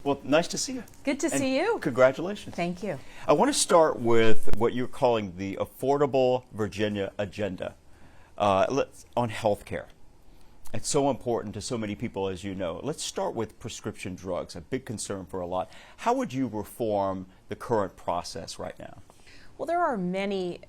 Well, nice to see you. Good to see you. Congratulations. Thank you. I want to start with what you're calling the Affordable Virginia Agenda on health care. It's so important to so many people, as you know. Let's start with prescription drugs, a big concern for a lot. How would you reform the current process right now? Well, there are many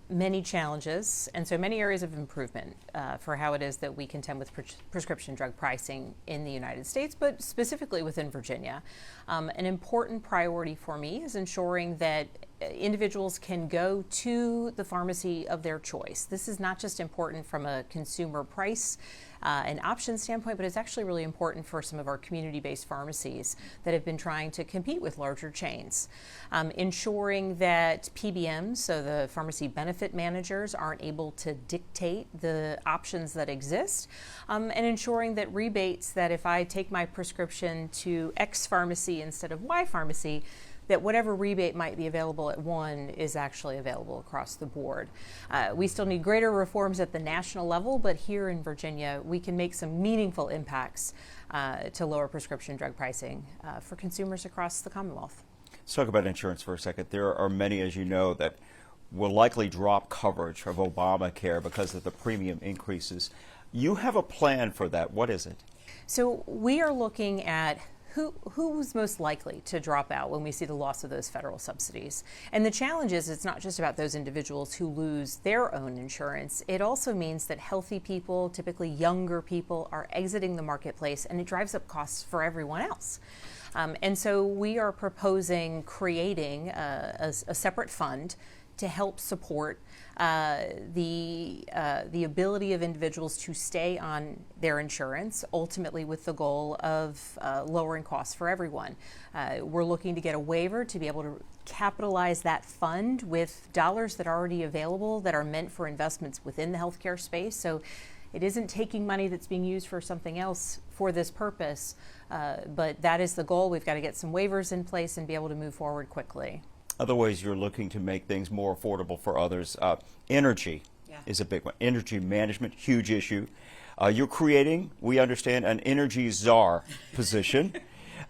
challenges and so many areas of improvement for how it is that we contend with prescription drug pricing in the United States, but specifically within Virginia. An important priority for me is ensuring that individuals can go to the pharmacy of their choice. This is not just important from a consumer price and option standpoint, but it's actually really important for some of our community-based pharmacies that have been trying to compete with larger chains. Ensuring that PBMs, so the pharmacy benefit managers, aren't able to dictate the options that exist, and ensuring that rebates, that if I take my prescription to X pharmacy instead of Y pharmacy, that whatever rebate might be available at one is actually available across the board. We still need greater reforms at the national level, but here in Virginia, we can make some meaningful impacts to lower prescription drug pricing for consumers across the Commonwealth. Let's talk about insurance for a second. There are many, as you know, that will likely drop coverage of Obamacare because of the premium increases. You have a plan for that. What is it? So we are looking at who's most likely to drop out when we see the loss of those federal subsidies. And the challenge is it's not just about those individuals who lose their own insurance. It also means that healthy people, typically younger people, are exiting the marketplace, and it drives up costs for everyone else. And so we are proposing creating a separate fund to help support the ability of individuals to stay on their insurance, ultimately with the goal of lowering costs for everyone. We're looking to get a waiver to be able to capitalize that fund with dollars that are already available that are meant for investments within the healthcare space. So it isn't taking money that's being used for something else for this purpose, but that is the goal. We've got to get some waivers in place and be able to move forward quickly. Other ways you're looking to make things more affordable for others. Energy is a big one. Energy management, huge issue. You're creating, we understand, an energy czar position.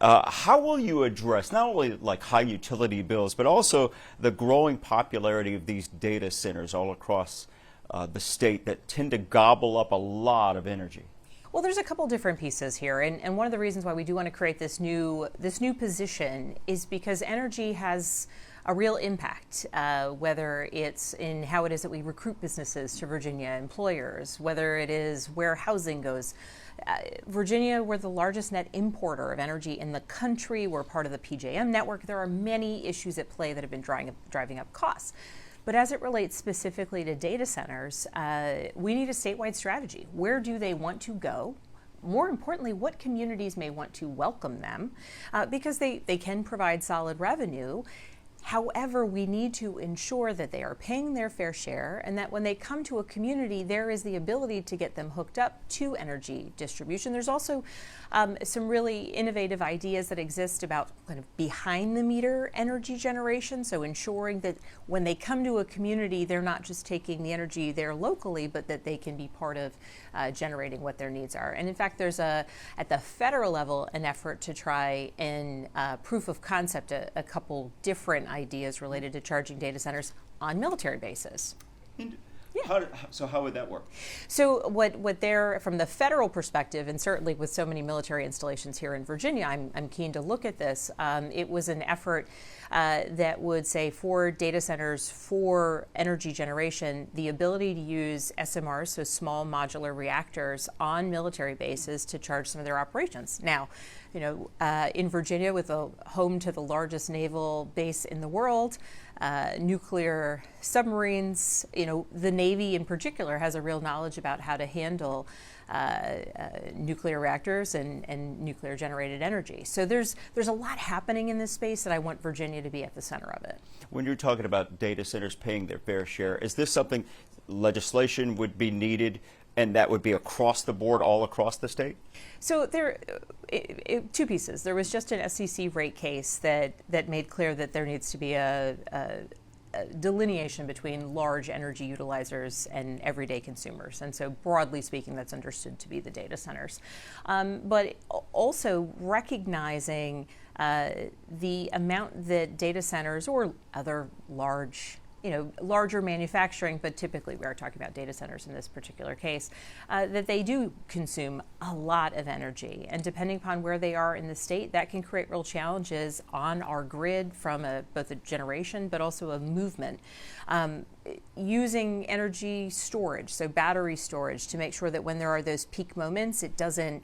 How will you address not only like high utility bills, but also the growing popularity of these data centers all across the state that tend to gobble up a lot of energy? Well, there's a couple different pieces here, and one of the reasons why we do want to create this new position is because energy has a real impact, whether it's in how it is that we recruit businesses to Virginia, employers, whether it is where housing goes. Virginia, we're the largest net importer of energy in the country. We're part of the PJM network. There are many issues at play that have been driving up costs. But as it relates specifically to data centers, we need a statewide strategy. Where do they want to go? More importantly, what communities may want to welcome them, because they can provide solid revenue. However, we need to ensure that they are paying their fair share and that when they come to a community, there is the ability to get them hooked up to energy distribution. There's also some really innovative ideas that exist about kind of behind the meter energy generation. So ensuring that when they come to a community, they're not just taking the energy there locally, but that they can be part of generating what their needs are. And in fact, there's at the federal level, an effort to try and proof of concept a couple different ideas related to charging data centers on military bases. So how would that work? So what they're, from the federal perspective, and certainly with so many military installations here in Virginia, I'm keen to look at this. It was an effort that would say for data centers, for energy generation, the ability to use SMRs, so small modular reactors, on military bases to charge some of their operations. Now, in Virginia, with a home to the largest naval base in the world, nuclear submarines, the Navy in particular has a real knowledge about how to handle nuclear reactors and nuclear generated energy. So there's a lot happening in this space, and I want Virginia to be at the center of it. When you're talking about data centers paying their fair share, is this something legislation would be needed, and that would be across the board, all across the state? So there, two pieces. There was just an SEC rate case that made clear that there needs to be a delineation between large energy utilizers and everyday consumers. And so broadly speaking, that's understood to be the data centers. But also recognizing the amount that data centers or other larger manufacturing, but typically we are talking about data centers in this particular case, that they do consume a lot of energy. And depending upon where they are in the state, that can create real challenges on our grid from both a generation but also a movement. Using energy storage, so battery storage, to make sure that when there are those peak moments, it doesn't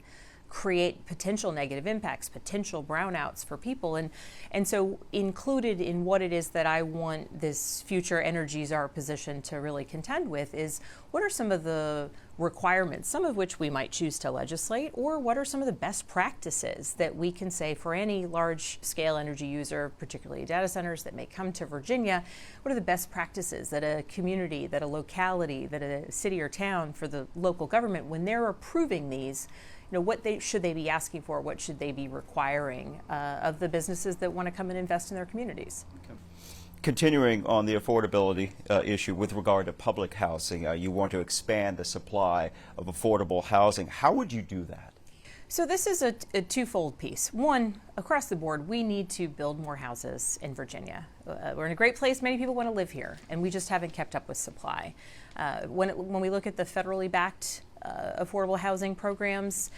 create potential negative impacts, potential brownouts for people. And so included in what it is that I want this future energy czar position to really contend with is what are some of the requirements, some of which we might choose to legislate, or what are some of the best practices that we can say for any large scale energy user, particularly data centers that may come to Virginia, what are the best practices that a community, that a locality, that a city or town for the local government, when they're approving these, what should they be asking for? What should they be requiring of the businesses that want to come and invest in their communities? Okay. Continuing on the affordability issue with regard to public housing, you want to expand the supply of affordable housing. How would you do that? So this is a twofold piece. One, across the board, we need to build more houses in Virginia. We're in a great place. Many people want to live here, and we just haven't kept up with supply. When we look at the federally backed affordable housing programs,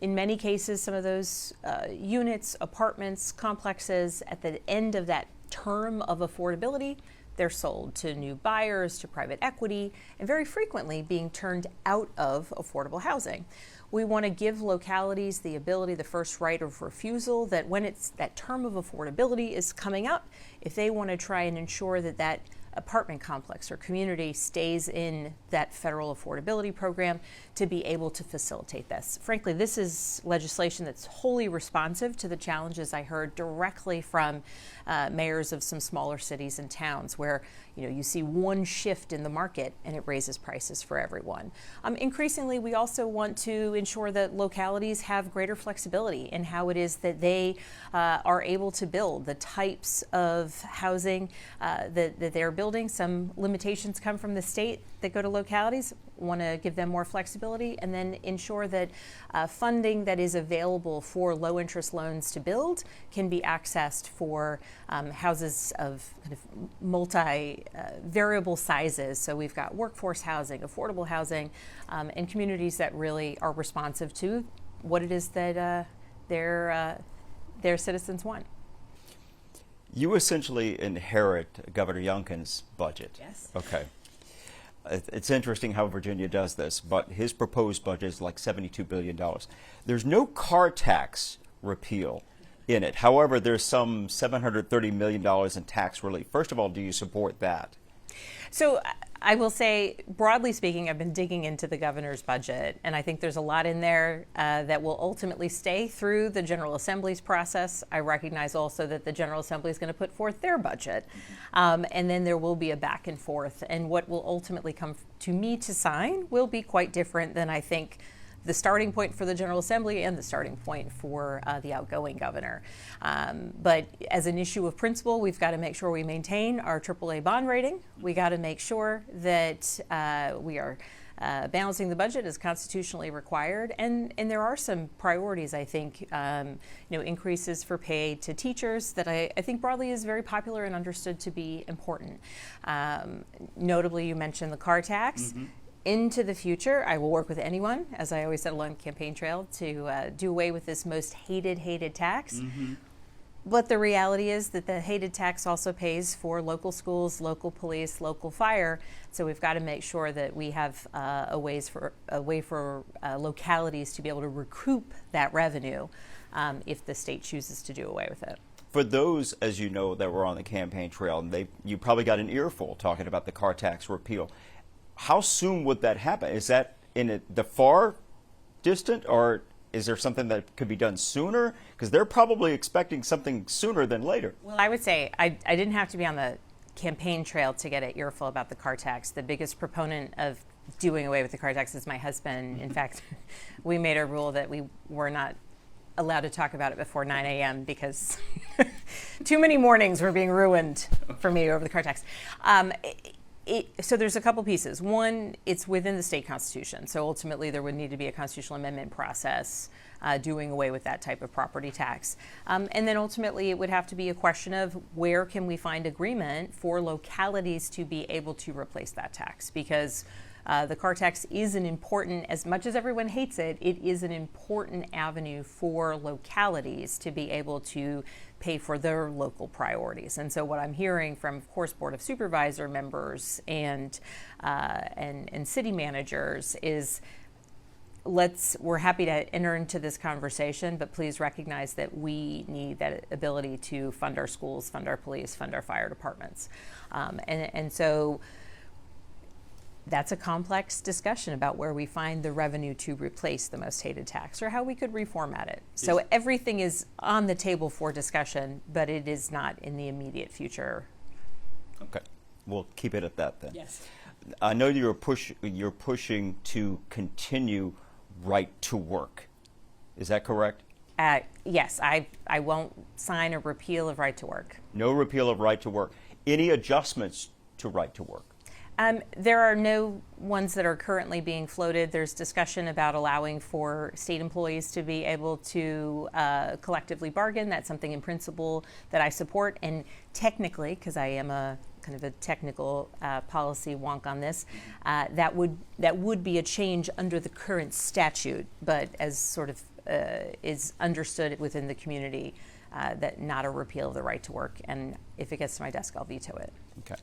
in many cases, some of those units, apartments, complexes, at the end of that term of affordability, they're sold to new buyers, to private equity, and very frequently being turned out of affordable housing. We want to give localities the ability, the first right of refusal, that when that term of affordability is coming up, if they want to try and ensure that that apartment complex or community stays in that federal affordability program, to be able to facilitate this. Frankly, this is legislation that's wholly responsive to the challenges I heard directly from mayors of some smaller cities and towns where you see one shift in the market and it raises prices for everyone. Increasingly, we also want to ensure that localities have greater flexibility in how it is that they are able to build the types of housing that they're building. Some limitations come from the state that go to localities. Want to give them more flexibility, and then ensure that funding that is available for low interest loans to build can be accessed for houses of kind of multi variable sizes. So we've got workforce housing, affordable housing, and communities that really are responsive to what it is that their citizens want. You essentially inherit Governor Youngkin's budget. Yes. Okay. It's interesting how Virginia does this, but his proposed budget is like $72 billion. There's no car tax repeal in it. However, there's some $730 million in tax relief. First of all, do you support that? So I will say, broadly speaking, I've been digging into the governor's budget, and I think there's a lot in there that will ultimately stay through the General Assembly's process. I recognize also that the General Assembly is going to put forth their budget, and then there will be a back and forth. And what will ultimately come to me to sign will be quite different than I think the starting point for the General Assembly and the starting point for the outgoing governor. But as an issue of principle, we've got to make sure we maintain our AAA bond rating. We got to make sure that we are balancing the budget as constitutionally required. And there are some priorities, I think, increases for pay to teachers that I think broadly is very popular and understood to be important. Notably, you mentioned the car tax. Mm-hmm. Into the future, I will work with anyone, as I always said along the campaign trail, to do away with this most hated tax. Mm-hmm. But the reality is that the hated tax also pays for local schools, local police, local fire. So we've got to make sure that we have a way for localities to be able to recoup that revenue if the state chooses to do away with it. For those, as you know, that were on the campaign trail, and you probably got an earful talking about the car tax repeal. How soon would that happen? Is that in the far distant, or is there something that could be done sooner? Because they're probably expecting something sooner than later. Well, I would say I didn't have to be on the campaign trail to get an earful about the car tax. The biggest proponent of doing away with the car tax is my husband. In fact, we made a rule that we were not allowed to talk about it before 9 a.m. because too many mornings were being ruined for me over the car tax. So there's a couple pieces. One, it's within the state constitution. So ultimately there would need to be a constitutional amendment process doing away with that type of property tax. And then ultimately it would have to be a question of where can we find agreement for localities to be able to replace that tax, because the car tax is an important, as much as everyone hates it, it is an important avenue for localities to be able to pay for their local priorities. And so what I'm hearing from, of course, Board of Supervisor members and city managers is, we're happy to enter into this conversation, but please recognize that we need that ability to fund our schools, fund our police, fund our fire departments. And so that's a complex discussion about where we find the revenue to replace the most hated tax, or how we could reformat it. So everything is on the table for discussion, but it is not in the immediate future. Okay, we'll keep it at that then. Yes. I know you're pushing to continue right to work. Is that correct? Yes, I won't sign a repeal of right to work. No repeal of right to work. Any adjustments to right to work? There are no ones that are currently being floated. There's discussion about allowing for state employees to be able to collectively bargain. That's something in principle that I support. And technically, because I am a kind of a technical policy wonk on this, that would be a change under the current statute, but as sort of is understood within the community, that not a repeal of the right to work. And if it gets to my desk, I'll veto it. Okay.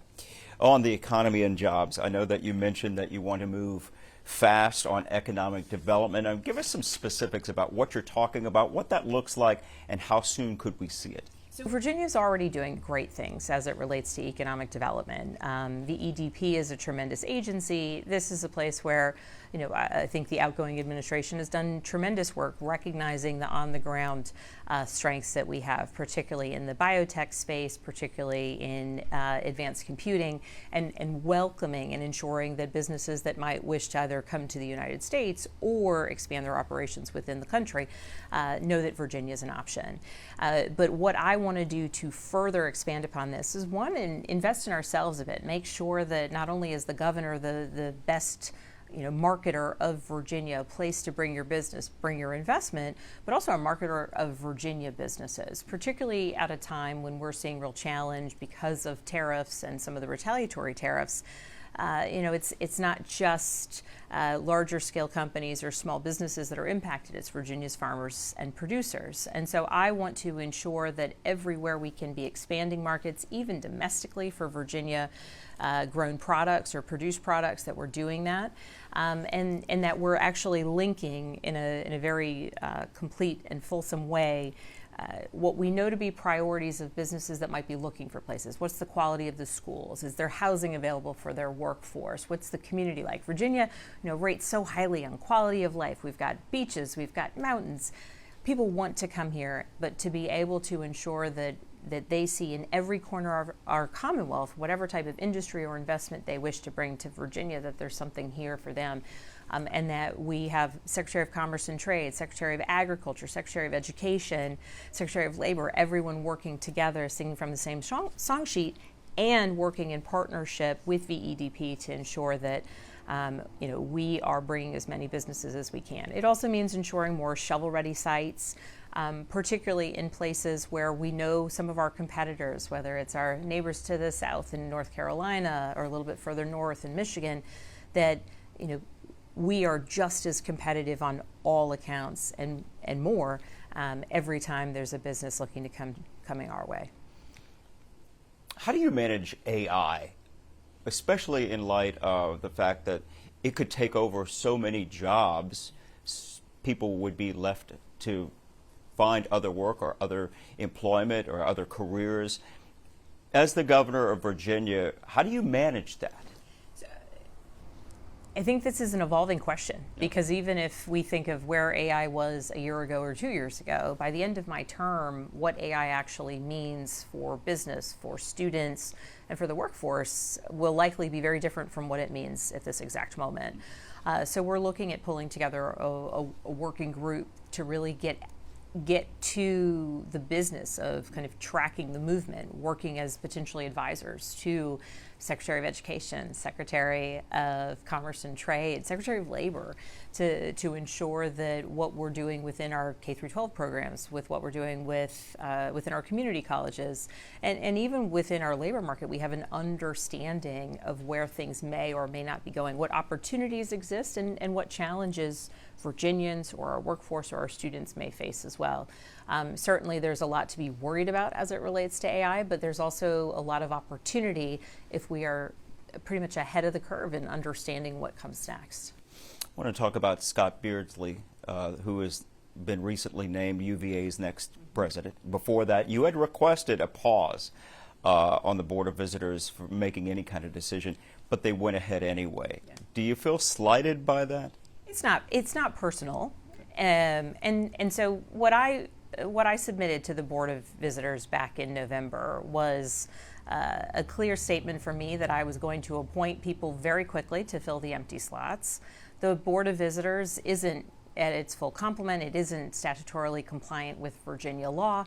On the economy and jobs, I know that you mentioned that you want to move fast on economic development. Give us some specifics about what you're talking about, what that looks like, and how soon could we see it? So Virginia is already doing great things as it relates to economic development. The EDP is a tremendous agency. This is a place where, I think the outgoing administration has done tremendous work recognizing the on-the-ground strengths that we have, particularly in the biotech space, particularly in advanced computing, and welcoming and ensuring that businesses that might wish to either come to the United States or expand their operations within the country know that Virginia is an option. But what I want to do to further expand upon this is, one, invest in ourselves a bit, make sure that not only is the governor the best marketer of Virginia, a place to bring your business, bring your investment, but also a marketer of Virginia businesses, particularly at a time when we're seeing real challenge because of tariffs and some of the retaliatory tariffs. It's not just larger scale companies or small businesses that are impacted. It's Virginia's farmers and producers. And so I want to ensure that everywhere we can be expanding markets, even domestically for Virginia grown products or produced products, that we're doing that. And that we're actually linking in a very complete and fulsome way what we know to be priorities of businesses that might be looking for places. What's the quality of the schools? Is there housing available for their workforce? What's the community like? Virginia, rates so highly on quality of life. We've got beaches, we've got mountains. People want to come here, but to be able to ensure that they see in every corner of our Commonwealth, whatever type of industry or investment they wish to bring to Virginia, that there's something here for them. And that we have Secretary of Commerce and Trade, Secretary of Agriculture, Secretary of Education, Secretary of Labor, everyone working together, singing from the same song sheet, and working in partnership with VEDP to ensure that we are bringing as many businesses as we can. It also means ensuring more shovel-ready sites, particularly in places where we know some of our competitors, whether it's our neighbors to the south in North Carolina or a little bit further north in Michigan, that we are just as competitive on all accounts and more every time there's a business looking to coming our way. How do you manage AI, especially in light of the fact that it could take over so many jobs? People would be left to find other work or other employment or other careers. As the governor of Virginia, how do you manage that? I think this is an evolving question, because even if we think of where AI was a year ago or 2 years ago, by the end of my term, what AI actually means for business, for students, and for the workforce will likely be very different from what it means at this exact moment. So we're looking at pulling together a working group to really get get to the business of kind of tracking the movement, working as potentially advisors to Secretary of Education, Secretary of Commerce and Trade, Secretary of Labor, to ensure that what we're doing within our K-12 programs, with what we're doing with within our community colleges, and even within our labor market, we have an understanding of where things may or may not be going, what opportunities exist, and what challenges Virginians or our workforce or our students may face as well. Certainly there's a lot to be worried about as it relates to AI, but there's also a lot of opportunity if we are pretty much ahead of the curve in understanding what comes next. I want to talk about Scott Beardsley, who has been recently named UVA's next president. Before that, you had requested a pause on the Board of Visitors for making any kind of decision, but they went ahead anyway. Yeah. Do you feel slighted by that? It's not personal, and so what I submitted to the Board of Visitors back in November was a clear statement for me that I was going to appoint people very quickly to fill the empty slots. The Board of Visitors isn't at its full complement. It isn't statutorily compliant with Virginia law.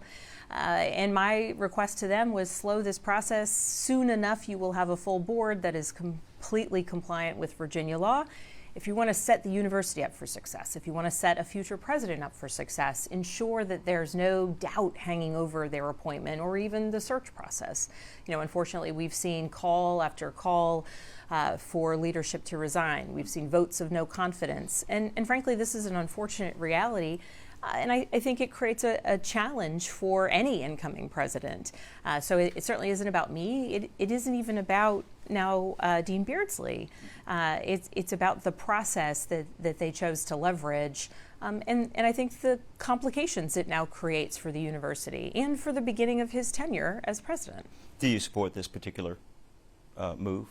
And my request to them was slow this process. Soon enough, you will have a full board that is completely compliant with Virginia law. If you want to set the university up for success, if you want to set a future president up for success, ensure that there's no doubt hanging over their appointment or even the search process. You know, unfortunately, we've seen call after call for leadership to resign. We've seen votes of no confidence. And frankly, this is an unfortunate reality. And I think it creates a challenge for any incoming president. So it certainly isn't about me. It isn't even about now Dean Beardsley. It's about the process that they chose to leverage. And I think the complications it now creates for the university and for the beginning of his tenure as president. Do you support this particular move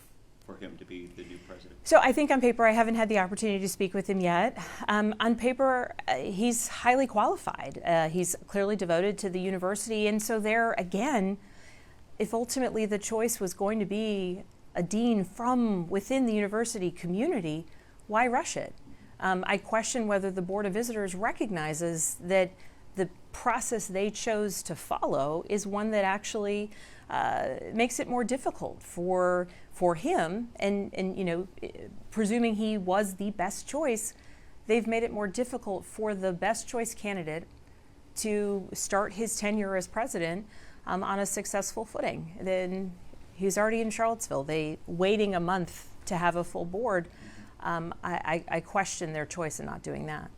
for him to be the new president? So I think on paper, I haven't had the opportunity to speak with him yet. On paper, he's highly qualified. He's clearly devoted to the university. And so there, again, if ultimately the choice was going to be a dean from within the university community, why rush it? I question whether the Board of Visitors recognizes that the process they chose to follow is one that actually makes it more difficult for him, and you know, presuming he was the best choice, they've made it more difficult for the best choice candidate to start his tenure as president on a successful footing. Then he's already in Charlottesville. Waiting a month to have a full board. I question their choice in not doing that.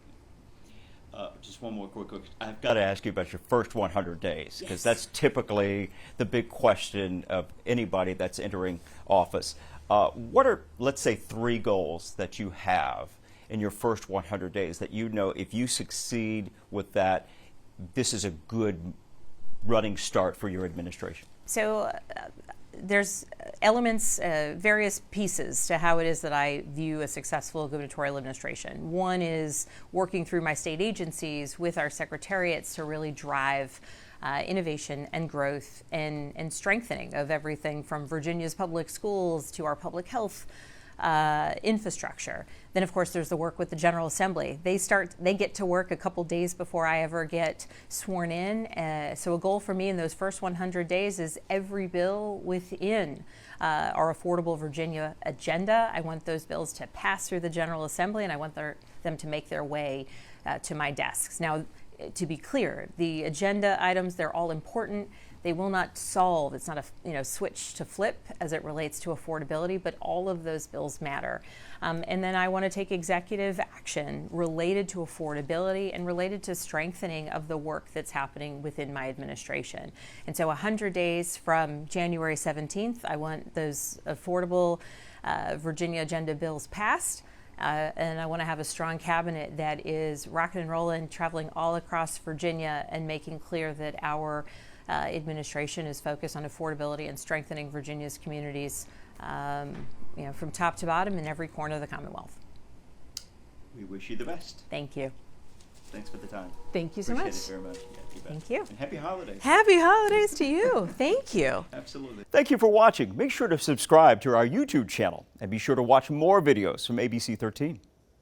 Just one more quick question. I've got to ask you about your first 100 days, because that's typically the big question of anybody that's entering office. What are, let's say, 3 goals that you have in your first 100 days that you know if you succeed with that, this is a good running start for your administration? So there's elements, various pieces to how it is that I view a successful gubernatorial administration. One is working through my state agencies with our secretariats to really drive innovation and growth and strengthening of everything from Virginia's public schools to our public health infrastructure. Then, of course, there's the work with the General Assembly. They get to work a couple days before I ever get sworn in. So a goal for me in those first 100 days is every bill within our Affordable Virginia agenda. I want those bills to pass through the General Assembly, and I want them to make their way to my desks. Now, to be clear, the agenda items, they're all important. They will not solve, it's not a switch to flip as it relates to affordability, but all of those bills matter. And then I want to take executive action related to affordability and related to strengthening of the work that's happening within my administration. And so 100 days from January 17th, I want those affordable Virginia agenda bills passed. And I want to have a strong cabinet that is rocking and rolling, traveling all across Virginia and making clear that our administration is focused on affordability and strengthening Virginia's communities, from top to bottom in every corner of the Commonwealth. We wish you the best. Thank you. Thanks for the time. Thank you so much. Appreciate it very much. Yeah, you bet. Thank you. And happy holidays. Happy holidays to you. Thank you. Absolutely. Thank you for watching. Make sure to subscribe to our YouTube channel and be sure to watch more videos from ABC 13.